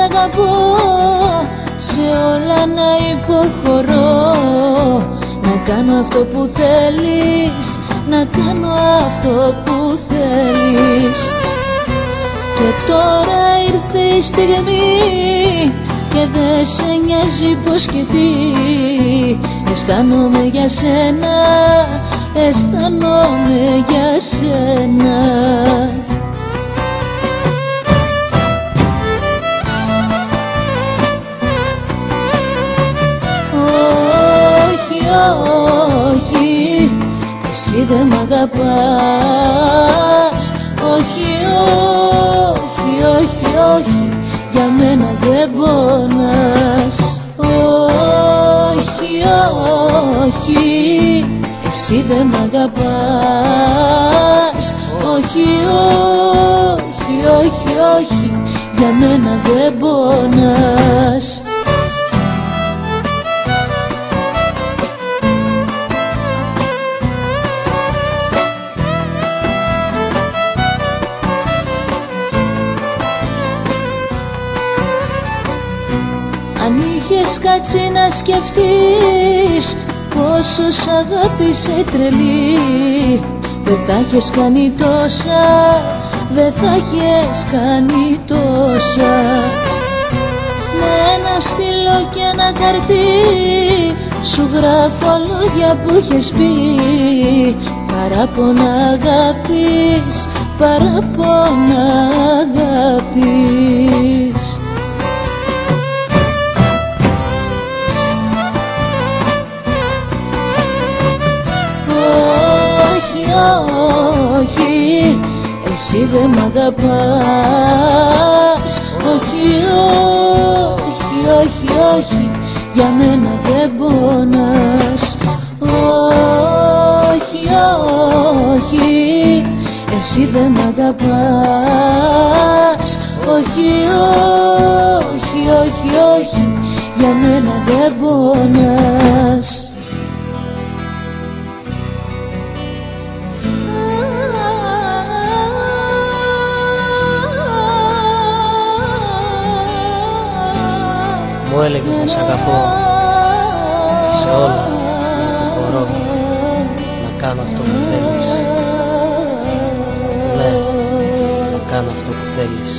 αγαπώ, σε όλα να υποχωρώ, να κάνω αυτό που θέλεις, να κάνω αυτό που θέλεις. Και τώρα ήρθε η στιγμή και δεν σε νοιάζει πως και τι. Αισθάνομαι για σένα, αισθάνομαι για σένα. Όχι, όχι, εσύ δεν μ' αγαπάς. Όχι, όχι, όχι, όχι, για μένα δεν πονάς. Όχι, όχι, εσύ δεν μ' αγαπάς. Όχι, όχι, όχι, όχι, για μένα δεν πονάς. Αν είχες κάτσει να σκεφτείς πόσο σ' αγάπησε τρελή, δεν θα είχες κάνει τόσα, δεν θα είχες κάνει τόσα. Με ένα στυλό και ένα χαρτί σου γράφω λόγια που είχες πει, παράπονα αγάπης, παράπονα αγάπης. Όχι, εσύ δεν μ' αγαπάς. Όχι, όχι, όχι, όχι, για μένα δεν πονάς. Όχι, όχι, εσύ δεν μ' αγαπάς. Όχι, όχι, όχι, όχι, για μένα δεν πονάς. Μου έλεγες να σ' αγαπώ, σε όλα να υποχωρώ, να κάνω αυτό που θέλεις. Ναι, να κάνω αυτό που θέλεις.